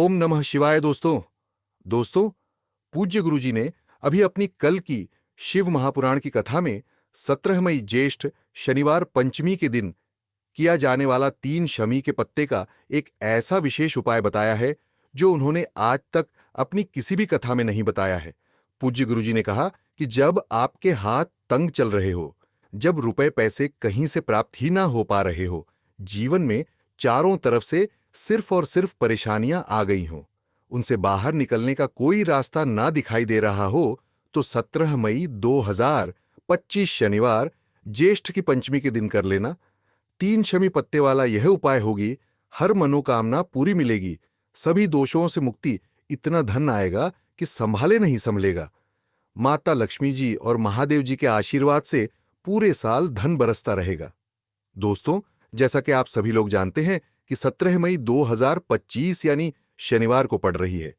ओम नमः शिवाय। दोस्तों, पूज्य गुरुजी ने अभी अपनी कल की शिव महापुराण की कथा में 17 मई ज्येष्ठ शनिवार पंचमी के दिन किया जाने वाला 3 शमी के पत्ते का एक ऐसा विशेष उपाय बताया है जो उन्होंने आज तक अपनी किसी भी कथा में नहीं बताया है। पूज्य गुरुजी ने कहा कि जब आपके हाथ तंग चल रहे हो, जब रुपए पैसे कहीं से प्राप्त ही ना हो पा रहे हो, जीवन में चारों तरफ से सिर्फ और सिर्फ परेशानियां आ गई हों, उनसे बाहर निकलने का कोई रास्ता ना दिखाई दे रहा हो, तो 17 मई 2025 शनिवार ज्येष्ठ की पंचमी के दिन कर लेना। 3 शमी पत्ते वाला यह उपाय होगी, हर मनोकामना पूरी मिलेगी, सभी दोषों से मुक्ति, इतना धन आएगा कि संभाले नहीं संभलेगा। माता लक्ष्मी जी और महादेव जी के आशीर्वाद से पूरे साल धन बरसता रहेगा। दोस्तों, जैसा कि आप सभी लोग जानते हैं कि 17 मई 2025 यानी शनिवार को पड़ रही है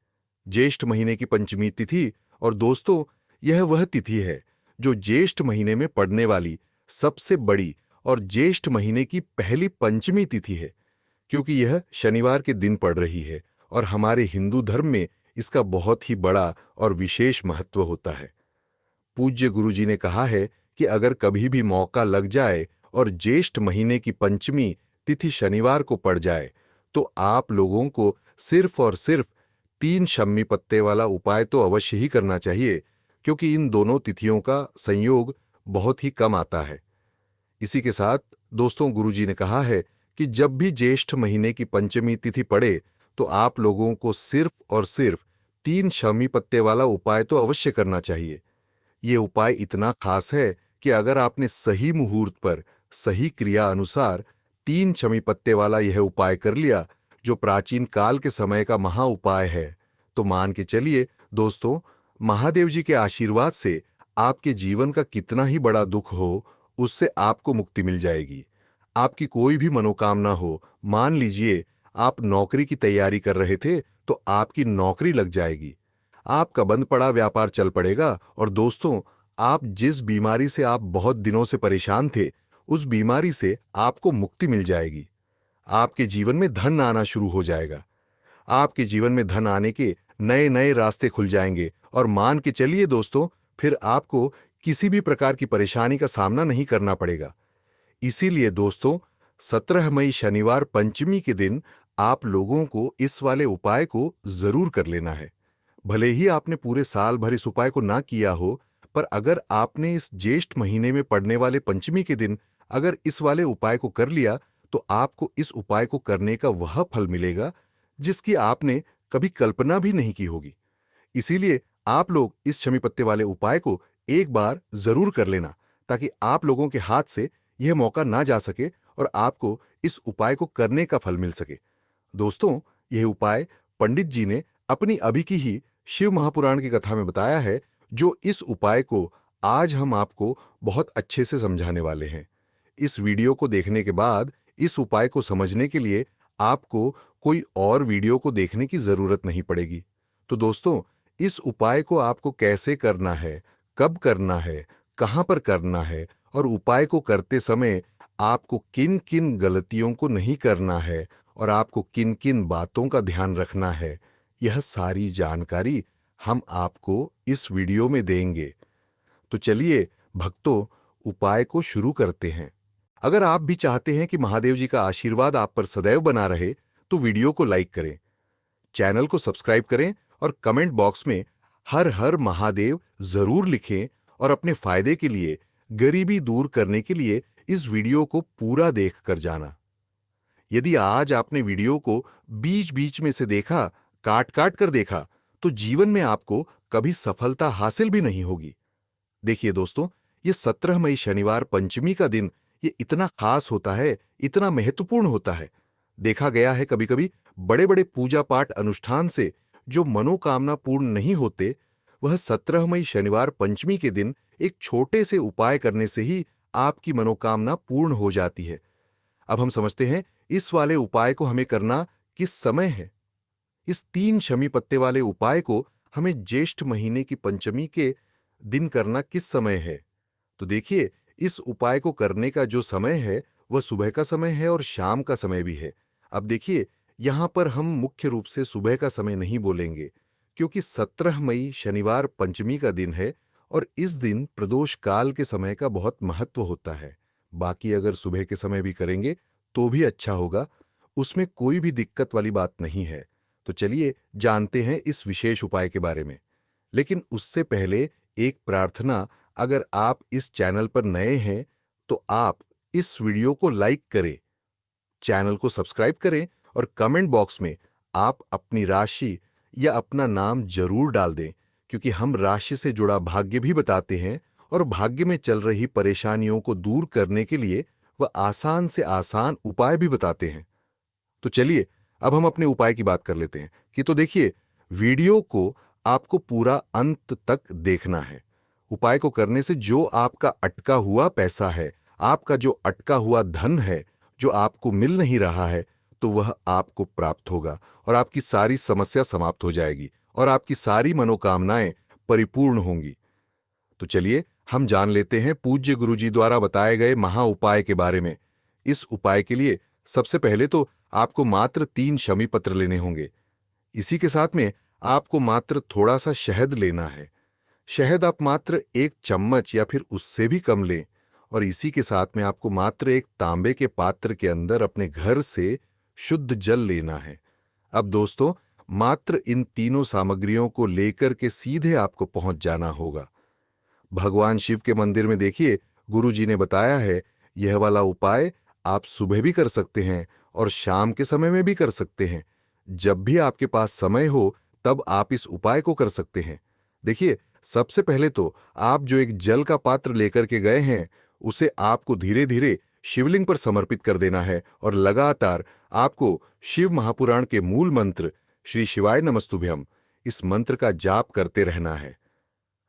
ज्येष्ठ महीने की पंचमी तिथि। और दोस्तों, यह वह तिथि है जो ज्येष्ठ महीने में पड़ने वाली सबसे बड़ी और ज्येष्ठ महीने की पहली पंचमी तिथि है, क्योंकि यह शनिवार के दिन पड़ रही है और हमारे हिंदू धर्म में इसका बहुत ही बड़ा और विशेष महत्व होता है। पूज्य गुरुजी ने कहा है कि अगर कभी भी मौका लग जाए और ज्येष्ठ महीने की पंचमी तिथि शनिवार को पड़ जाए, तो आप लोगों को सिर्फ और सिर्फ 3 शम्मी पत्ते वाला उपाय तो अवश्य ही करना चाहिए, क्योंकि इन दोनों तिथियों का संयोग बहुत ही कम आता है। इसी के साथ दोस्तों, गुरुजी ने कहा है कि जब भी ज्येष्ठ महीने की पंचमी तिथि पड़े, तो आप लोगों को सिर्फ और सिर्फ 3 शमी पत्ते वाला उपाय तो अवश्य करना चाहिए। ये उपाय इतना खास है कि अगर आपने सही मुहूर्त पर सही क्रिया अनुसार 3 शमी पत्ते वाला यह उपाय कर लिया, जो प्राचीन काल के समय का महा उपाय है, तो मान के चलिए दोस्तों, महादेव जी के आशीर्वाद से आपके जीवन का कितना ही बड़ा दुख हो, उससे आपको मुक्ति मिल जाएगी। आपकी कोई भी मनोकामना हो, मान लीजिए आप नौकरी की तैयारी कर रहे थे, तो आपकी नौकरी लग जाएगी। आपका बंद पड़ा व्यापार चल पड़ेगा। और दोस्तों, आप जिस बीमारी से आप बहुत दिनों से परेशान थे, उस बीमारी से आपको मुक्ति मिल जाएगी। आपके जीवन में धन आना शुरू हो जाएगा। आपके जीवन में धन आने के नए नए रास्ते खुल जाएंगे और मान के चलिए दोस्तों, फिर आपको किसी भी प्रकार की परेशानी का सामना नहीं करना पड़ेगा। इसीलिए दोस्तों, 17 मई शनिवार पंचमी के दिन आप लोगों को इस वाले उपाय को जरूर कर लेना है। भले ही आपने पूरे साल भर इस उपाय को ना किया हो, पर अगर आपने इस ज्येष्ठ महीने में पड़ने वाले पंचमी के दिन अगर इस वाले उपाय को कर लिया, तो आपको इस उपाय को करने का वह फल मिलेगा जिसकी आपने कभी कल्पना भी नहीं की होगी। इसीलिए आप लोग इस शमी पत्ते वाले उपाय को एक बार जरूर कर लेना, ताकि आप लोगों के हाथ से यह मौका ना जा सके और आपको इस उपाय को करने का फल मिल सके। दोस्तों, यह उपाय पंडित जी ने अपनी अभी की ही शिव महापुराण की कथा में बताया है, जो इस उपाय को आज हम आपको बहुत अच्छे से समझाने वाले हैं। इस वीडियो को देखने के बाद इस उपाय को समझने के लिए आपको कोई और वीडियो को देखने की जरूरत नहीं पड़ेगी। तो दोस्तों, इस उपाय को आपको कैसे करना है, कब करना है, कहां पर करना है और उपाय को करते समय आपको किन किन गलतियों को नहीं करना है और आपको किन किन बातों का ध्यान रखना है, यह सारी जानकारी हम आपको इस वीडियो में देंगे। तो चलिए भक्तों, उपाय को शुरू करते हैं। अगर आप भी चाहते हैं कि महादेव जी का आशीर्वाद आप पर सदैव बना रहे, तो वीडियो को लाइक करें, चैनल को सब्सक्राइब करें और कमेंट बॉक्स में हर हर महादेव जरूर लिखें और अपने फायदे के लिए, गरीबी दूर करने के लिए इस वीडियो को पूरा देख कर जाना। यदि आज आपने वीडियो को बीच बीच में से देखा, काट काट कर देखा, तो जीवन में आपको कभी सफलता हासिल भी नहीं होगी। देखिए दोस्तों, ये 17 मई शनिवार पंचमी का दिन ये इतना खास होता है, इतना महत्वपूर्ण होता है। देखा गया है कभी कभी बड़े बड़े पूजा पाठ अनुष्ठान से जो मनोकामना पूर्ण नहीं होते, वह 17 मई शनिवार पंचमी के दिन एक छोटे से उपाय करने से ही आपकी मनोकामना पूर्ण हो जाती है। अब हम समझते हैं इस वाले उपाय को हमें करना किस समय है। इस 3 शमी पत्ते वाले उपाय को हमें ज्येष्ठ महीने की पंचमी के दिन करना किस समय है। तो देखिए, इस उपाय को करने का जो समय है, वह सुबह का समय है और शाम का समय भी है। अब देखिए, यहाँ पर हम मुख्य रूप से सुबह का समय नहीं बोलेंगे, क्योंकि 17 मई शनिवार पंचमी का दिन है और इस दिन प्रदोष काल के समय का बहुत महत्व होता है। बाकी अगर सुबह के समय भी करेंगे तो भी अच्छा होगा, उसमें कोई भी दिक्कत वाली बात नहीं है। तो चलिए जानते हैं इस विशेष उपाय के बारे में। लेकिन उससे पहले एक प्रार्थना, अगर आप इस चैनल पर नए हैं तो आप इस वीडियो को लाइक करें, चैनल को सब्सक्राइब करें और कमेंट बॉक्स में आप अपनी राशि या अपना नाम जरूर डाल दें, क्योंकि हम राशि से जुड़ा भाग्य भी बताते हैं और भाग्य में चल रही परेशानियों को दूर करने के लिए वह आसान से आसान उपाय भी बताते हैं। तो चलिए अब हम अपने उपाय की बात कर लेते हैं। कि तो देखिए, वीडियो को आपको पूरा अंत तक देखना है। उपाय को करने से जो आपका अटका हुआ पैसा है, आपका जो अटका हुआ धन है, जो आपको मिल नहीं रहा है, तो वह आपको प्राप्त होगा और आपकी सारी समस्या समाप्त हो जाएगी और आपकी सारी मनोकामनाएं परिपूर्ण होंगी। तो चलिए हम जान लेते हैं पूज्य गुरुजी द्वारा बताए गए महा उपाय के बारे में। इस उपाय के लिए सबसे पहले तो आपको मात्र 3 शमी पत्र लेने होंगे। इसी के साथ में आपको मात्र थोड़ा सा शहद लेना है। शहद आप मात्र 1 चम्मच या फिर उससे भी कम लें और इसी के साथ में आपको मात्र एक तांबे के पात्र के अंदर अपने घर से शुद्ध जल लेना है। अब दोस्तों, मात्र इन तीनों सामग्रियों को लेकर के सीधे आपको पहुंच जाना होगा। भगवान शिव के मंदिर में देखिए, गुरु जी ने बताया है यह वाला उपाय आप सुबह भी कर सकते हैं और शाम के समय में भी कर सकते हैं। जब भी आपके पास समय हो तब आप इस उपाय को कर सकते हैं। देखिए, सबसे पहले तो आप जो एक जल का पात्र लेकर के गए हैं उसे आपको धीरे धीरे शिवलिंग पर समर्पित कर देना है और लगातार आपको शिव महापुराण के मूल मंत्र श्री शिवाय नमस्तुभ्यम, इस मंत्र का जाप करते रहना है।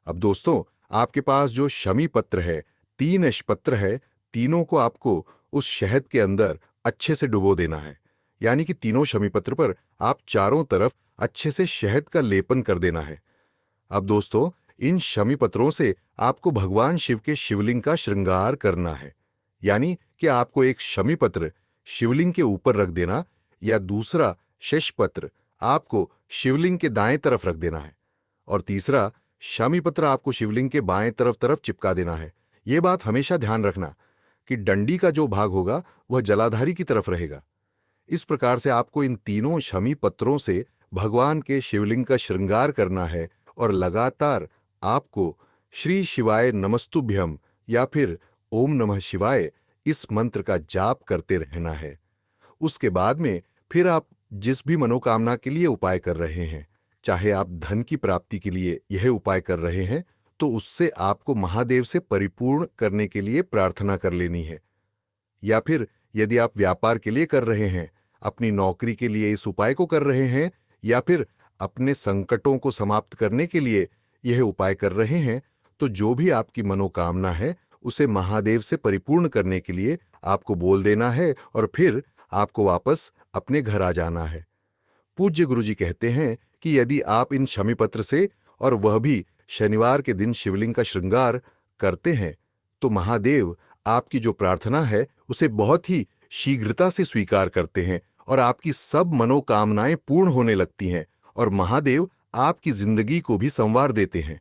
अब दोस्तों, आपके पास जो शमी पत्र है, 3 अशपत्र है, तीनों को आपको उस शहद के अंदर अच्छे से डुबो देना है। यानी कि तीनों शमी पत्र पर आप चारों तरफ अच्छे से शहद का लेपन कर देना है। अब दोस्तों, इन शमी पत्रों से आपको भगवान शिव के शिवलिंग का श्रृंगार करना है। यानी कि आपको एक शमी पत्र शिवलिंग के ऊपर रख देना या दूसरा शेष पत्र आपको शिवलिंग के दाएं तरफ रख देना है और तीसरा शमी पत्र आपको शिवलिंग के बाएं तरफ चिपका देना है। यह बात हमेशा ध्यान रखना कि डंडी का जो भाग होगा वह जलाधारी की तरफ रहेगा। इस प्रकार से आपको इन तीनों शमी पत्रों से भगवान के शिवलिंग का श्रृंगार करना है और लगातार आपको श्री शिवाय नमस्तुभ्यम या फिर ओम नमः शिवाय इस मंत्र का जाप करते रहना है। उसके बाद में फिर आप जिस भी मनोकामना के लिए उपाय कर रहे हैं, चाहे आप धन की प्राप्ति के लिए यह उपाय कर रहे हैं, तो उससे आपको महादेव से परिपूर्ण करने के लिए प्रार्थना कर लेनी है। या फिर यदि आप व्यापार के लिए कर रहे हैं, अपनी नौकरी के लिए इस उपाय को कर रहे हैं, या फिर अपने संकटों को समाप्त करने के लिए यह उपाय कर रहे हैं, तो जो भी आपकी मनोकामना है उसे महादेव से परिपूर्ण करने के लिए आपको बोल देना है और फिर आपको वापस अपने घर आ जाना है। पूज्य गुरुजी कहते हैं कि यदि आप इन शमी पत्र से और वह भी शनिवार के दिन शिवलिंग का श्रृंगार करते हैं तो महादेव आपकी जो प्रार्थना है उसे बहुत ही शीघ्रता से स्वीकार करते हैं और आपकी सब मनोकामनाएं पूर्ण होने लगती हैं और महादेव आपकी जिंदगी को भी संवार देते हैं।